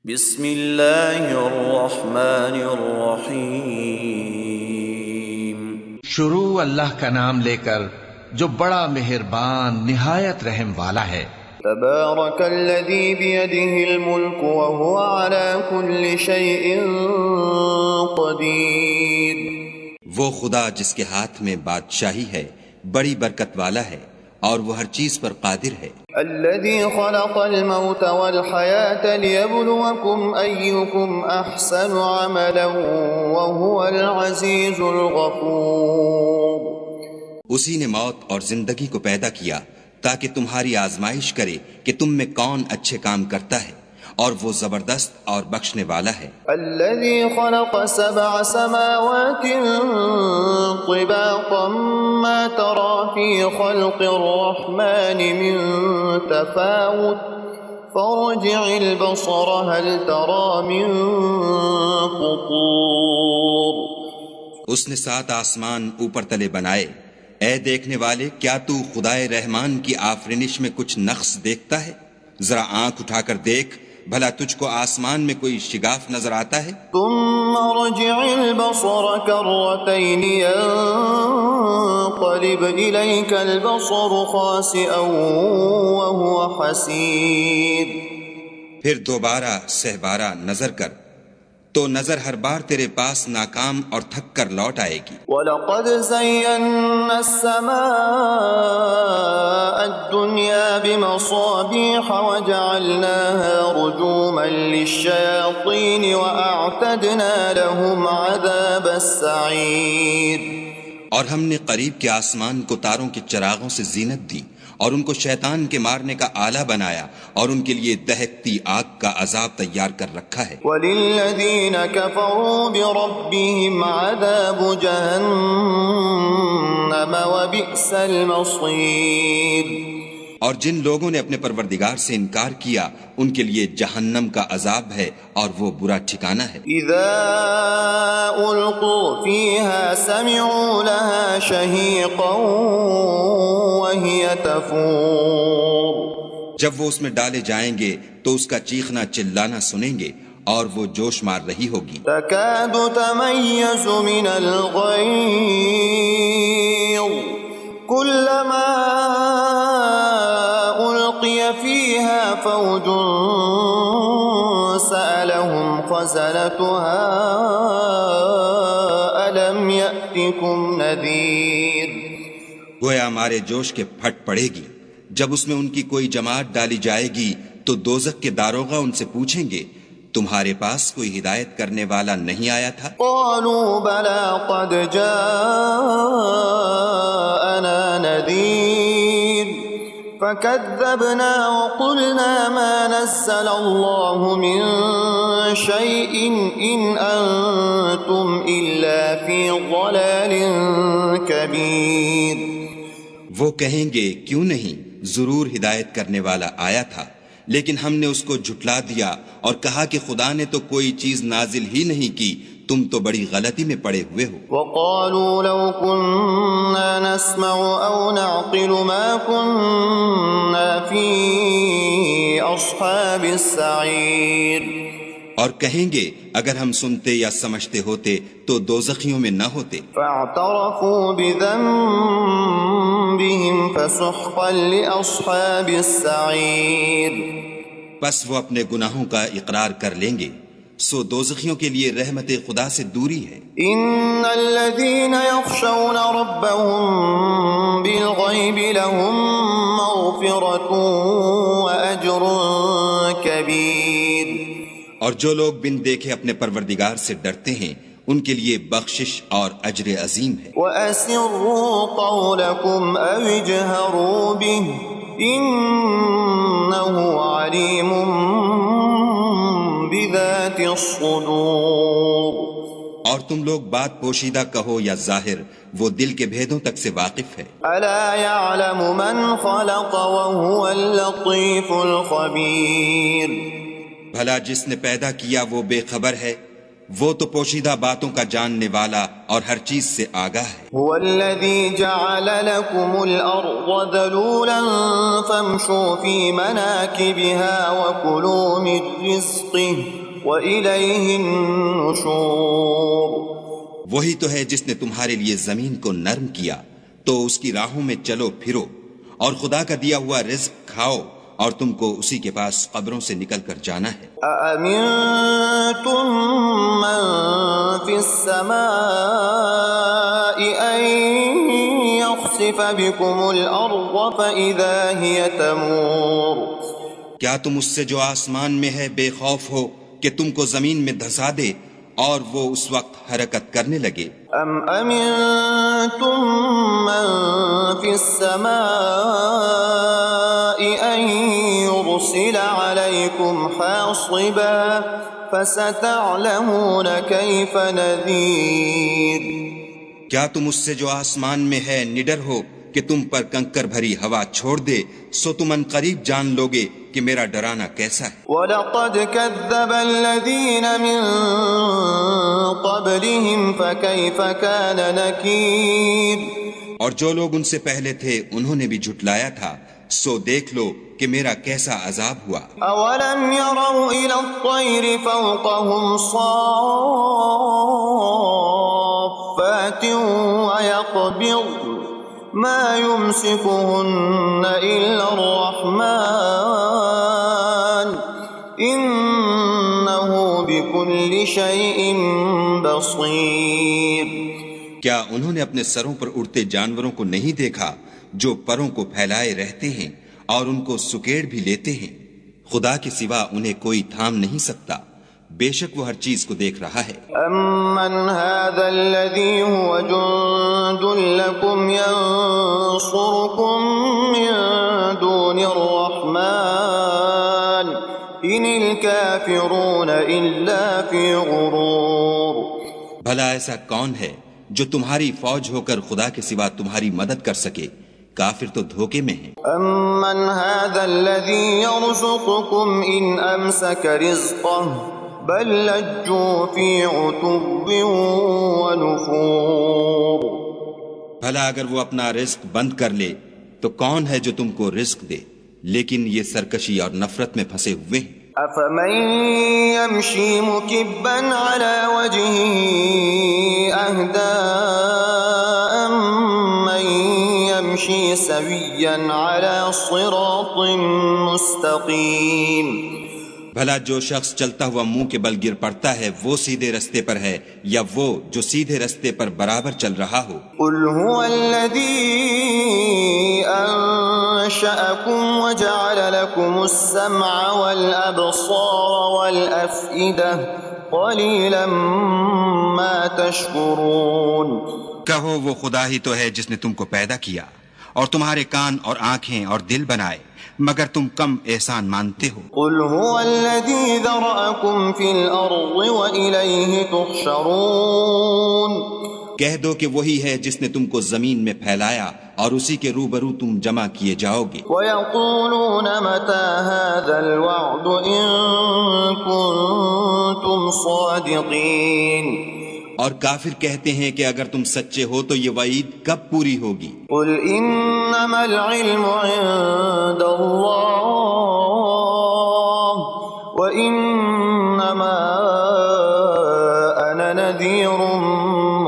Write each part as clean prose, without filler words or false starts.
بسم اللہ الرحمن الرحیم۔ شروع اللہ کا نام لے کر جو بڑا مہربان نہایت رحم والا ہے۔ تبارک الذی بیدہ الملک وہو علی کل شیء قدیر۔ وہ خدا جس کے ہاتھ میں بادشاہی ہے بڑی برکت والا ہے اور وہ ہر چیز پر قادر ہے۔ الذي خلق الموت والحياة ليبلوكم أيكم أحسن عملا وهو العزيز الغفور۔ اسی نے موت اور زندگی کو پیدا کیا تاکہ تمہاری آزمائش کرے کہ تم میں کون اچھے کام کرتا ہے، اور وہ زبردست اور بخشنے والا ہے۔ الذي خلق 7 سماوات طباقا ما ترى في خلق الرحمن من تفاوت فارجع البصر هل ترى من فطور۔ اس نے 7 آسمان اوپر تلے بنائے، اے دیکھنے والے کیا تو خدائے رحمان کی آفرینش میں کچھ نقص دیکھتا ہے؟ ذرا آنکھ اٹھا کر دیکھ، بھلا تجھ کو آسمان میں کوئی شگاف نظر آتا ہے؟ ثم رجع البصر كرتين ينقلب إليك البصر خاسئا وهو حسير۔ پھر دوبارہ سہبارہ نظر کر تو نظر ہر بار تیرے پاس ناکام اور تھک کر لوٹ آئے گی۔ وَلَقَدْ زَيَّنَّا السَّمَاءَ الدُّنْيَا بِمَصَابِيحَ وَجَعَلْنَاهَا رُجُومًا لِلشَّيَاطِينِ وَأَعْتَدْنَا لَهُمْ عَذَابَ السَّعِيرِ۔ اور ہم نے قریب کے آسمان کو تاروں کے چراغوں سے زینت دی اور ان کو شیطان کے مارنے کا آلہ بنایا اور ان کے لیے دہکتی آگ کا عذاب تیار کر رکھا ہے۔ وَلِلَّذِينَ كَفَرُوا بِرَبِّهِمْ عَذَابُ جَهَنَّمَ وَبِئْسَ الْمَصِيرُ۔ اور جن لوگوں نے اپنے پروردگار سے انکار کیا ان کے لیے جہنم کا عذاب ہے اور وہ برا ٹھکانہ ہے۔ اذا القوا فيها سمعوا لها شهيقا وهي تفور۔ جب وہ اس میں ڈالے جائیں گے تو اس کا چیخنا چلانا سنیں گے اور وہ جوش مار رہی ہوگی۔ تكاد تميز من الغيظ كلما ألقي فيها فوج سألهم خزنتها ألم يأتكم نذير۔ گویا ہمارے جوش کے پھٹ پڑے گی جب اس میں ان کی کوئی جماعت ڈالی جائے گی تو دوزخ کے داروغہ ان سے پوچھیں گے تمہارے پاس کوئی ہدایت کرنے والا نہیں آیا تھا؟ قالوا بلى قد جاءنا نذير فكذبنا وقلنا ما نزل الله من شيء إن أنتم إلا في ضلال كبير۔ وہ کہیں گے کیوں نہیں، ضرور ہدایت کرنے والا آیا تھا، لیکن ہم نے اس کو جھٹلا دیا اور کہا کہ خدا نے تو کوئی چیز نازل ہی نہیں کی، تم تو بڑی غلطی میں پڑے ہوئے ہو۔ وقالوا لو كنا نسمع أو نعقل ما كنا في أصحاب السعير۔ اور کہیں گے اگر ہم سنتے یا سمجھتے ہوتے تو دوزخیوں میں نہ ہوتے۔ فاعترفوا بذنبهم فسحقا لأصحاب السعير۔ پس وہ اپنے گناہوں کا اقرار کر لیں گے، سو دوزخیوں کے لیے رحمت خدا سے دوری ہے۔ ان الذين يخشون ربهم بالغيب لهم مغفرة وأجر كبير۔ اور جو لوگ بن دیکھے اپنے پروردگار سے ڈرتے ہیں ان کے لیے بخشش اور اجر عظیم ہے۔ وَأَسِرُّوا قَوْلَكُمْ أَوِ اجْهَرُوا بِهِ إِنَّهُ عَلِيمٌ بِذَاتِ الصُّدُورِ۔ اور تم لوگ بات پوشیدہ کہو یا ظاہر، وہ دل کے بھیدوں تک سے واقف ہے۔ أَلَا يَعْلَمُ مَنْ خَلَقَ وَهُوَ اللَّطِيفُ الْخَبِيرُ۔ بھلا جس نے پیدا کیا وہ بے خبر ہے، وہ تو پوشیدہ باتوں کا جاننے والا اور ہر چیز سے آگاہ ہے۔ هو الذي جعل لكم الأرض ذلولا فامشوا في مناكبها وكلوا من رزقه وإليه النشور۔ وہی تو ہے جس نے تمہارے لیے زمین کو نرم کیا تو اس کی راہوں میں چلو پھرو، اور خدا کا دیا ہوا رزق کھاؤ، اور تم کو اسی کے پاس قبروں سے نکل کر جانا ہے۔ أأمنتم من في السماء أن يخسف بكم الأرض فإذا هي تمور۔ کیا تم اس سے جو آسمان میں ہے بے خوف ہو کہ تم کو زمین میں دھسا دے اور وہ اس وقت حرکت کرنے لگے؟ أم أمنتم من في السماء أن يرسل عليكم حاصبا فستعلمون كيف نذير۔ کیا تم اس سے جو آسمان میں ہے نڈر ہو کہ تم پر کنکر بھری ہوا چھوڑ دے، سو تم ان قریب جان لوگے کہ میرا ڈرانا کیسا ہے۔ وَلَقَدْ كَذَّبَ الَّذِينَ مِن قَبْلِهِمْ فَكَيْفَ كَانَ نَكِيرٌ۔ اور جو لوگ ان سے پہلے تھے انہوں نے بھی جھٹلایا تھا، سو دیکھ لو کہ میرا کیسا عذاب ہوا۔ أَوَلَمْ يَرَوْا إِلَى الطَّيْرِ فَوْقَهُمْ صَافَّاتٍ وَيَقْبِضْنَ مَا يُمْسِكُهُنَّ إِلَّا الرَّحْمَنُ إِنَّهُ بِكُلِّ شَيْءٍ بَصِيرٌ۔ کیا انہوں نے اپنے سروں پر اڑتے جانوروں کو نہیں دیکھا جو پروں کو پھیلائے رہتے ہیں اور ان کو سکیڑ بھی لیتے ہیں؟ خدا کے سوا انہیں کوئی تھام نہیں سکتا، بے شک وہ ہر چیز کو دیکھ رہا ہے۔ أَمَّنْ هَذَا الَّذِي هُوَ جُندٌ لَكُمْ يَنصُرُكُم مِّن دُونِ الرَّحْمَنِ إِنِ الْكَافِرُونَ إِلَّا فِي غُرُورٍ۔ بھلا ایسا کون ہے جو تمہاری فوج ہو کر خدا کے سوا تمہاری مدد کر سکے؟ کافر تو دھوکے میں ہیں۔ أَمَّنْ هَذَا الَّذِي يَرْزُقُكُمْ إِنْ أَمْسَكَ رِزْقَهُ بَل لَجُّوا فِي عُتُوٍّ وَنُفُورٍ۔ بھلا اگر وہ اپنا رزق بند کر لے تو کون ہے جو تم کو رزق دے؟ لیکن یہ سرکشی اور نفرت میں پھنسے ہوئے ہیں۔ أَفَمَن يَمْشِي مُكِبًّا عَلَى وَجْهِهِ أَهْدَىٰ أَمَّن يَمْشِي سَوِيًّا عَلَى صِرَاطٍ مُّسْتَقِيمٍ۔ بھلا جو شخص چلتا ہوا منہ کے بل گر پڑتا ہے وہ سیدھے رستے پر ہے یا وہ جو سیدھے رستے پر برابر چل رہا ہو؟ قُلْ هُوَ الَّذِي أَنشَأَكُمْ وَجَعَلَ لَكُمُ السَّمْعَ وَالْأَبْصَارَ وَالْأَفْئِدَةَ قَلِيلًا مَا تَشْكُرُونَ۔ کہو وہ خدا ہی تو ہے جس نے تم کو پیدا کیا اور تمہارے کان اور آنکھیں اور دل بنائے، مگر تم کم احسان مانتے ہو۔ قُلْ هُوَ الَّذِي ذَرَأَكُمْ فِي الْأَرْضِ وَإِلَيْهِ تُحْشَرُونَ۔ کہہ دو کہ وہی ہے جس نے تم کو زمین میں پھیلایا اور اسی کے روبرو تم جمع کیے جاؤ گے۔ وَيَقُولُونَ مَتَى هَذَا الْوَعْدُ إِن كُنتُمْ صَادِقِينَ۔ اور کافر کہتے ہیں کہ اگر تم سچے ہو تو یہ وعید کب پوری ہوگی؟ قُلْ إِنَّمَا الْعِلْمُ عِندَ اللَّهِ وَإِنَّمَا أَنَا نَذِيرٌ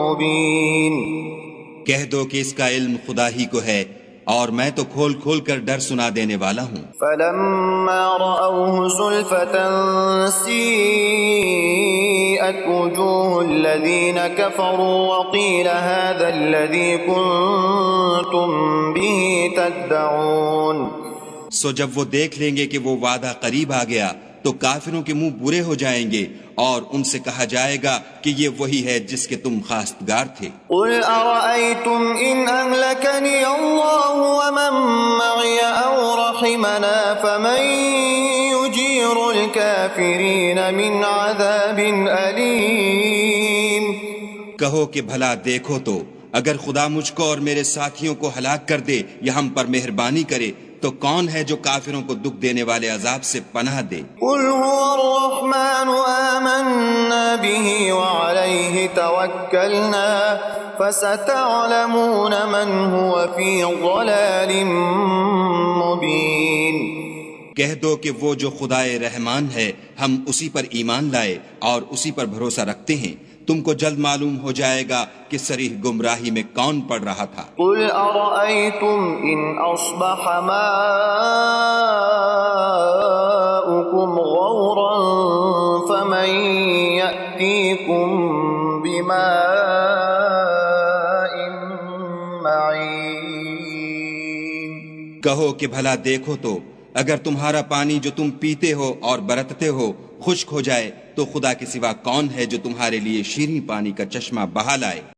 مُّبِينٌ۔ کہہ دو کہ اس کا علم خدا ہی کو ہے اور میں تو کھول کھول کر ڈر سنا دینے والا ہوں۔ فَلَمَّا رَأَوْهُ زُلْفَةً سِيئَتْ وُجُوهُ الَّذِينَ كَفَرُوا وَقِيلَ هَذَا الَّذِي كُنتُم بِهِ تَدَّعُونَ۔ سو جب وہ دیکھ لیں گے کہ وہ وعدہ قریب آ گیا تو کافروں کے منہ برے ہو جائیں گے اور ان سے کہا جائے گا کہ یہ وہی ہے جس کے تم خواستگار تھے۔ قُلْ أَرَأَيْتُمْ إِنْ أَهْلَكَنِيَ اللَّهُ وَمَن مَّعِيَ أَوْ رَحِمَنَا فَمَن يُجِيرُ الْكَافِرِينَ مِنْ عَذَابٍ أَلِيمٍ۔ کہو کہ بھلا دیکھو تو اگر خدا مجھ کو اور میرے ساتھیوں کو ہلاک کر دے یا ہم پر مہربانی کرے تو کون ہے جو کافروں کو دکھ دینے والے عذاب سے پناہ دے؟ قُلْ هُوَ الرَّحْمَنُ آمَنَّا بِهِ توكلنا فستعلمون من هو في ضلال مبين کہہ دو کہ وہ جو خدائے رحمان ہے ہم اسی پر ایمان لائے اور اسی پر بھروسہ رکھتے ہیں، تم کو جلد معلوم ہو جائے گا کہ صریح گمراہی میں کون پڑ رہا تھا۔ قل أرأيتم إن أصبح ماؤكم غورا فمن يأتيكم بماء معين کہو کہ بھلا دیکھو تو اگر تمہارا پانی جو تم پیتے ہو اور برتتے ہو خشک ہو جائے تو خدا کے سوا کون ہے جو تمہارے لیے شیریں پانی کا چشمہ بہا لائے۔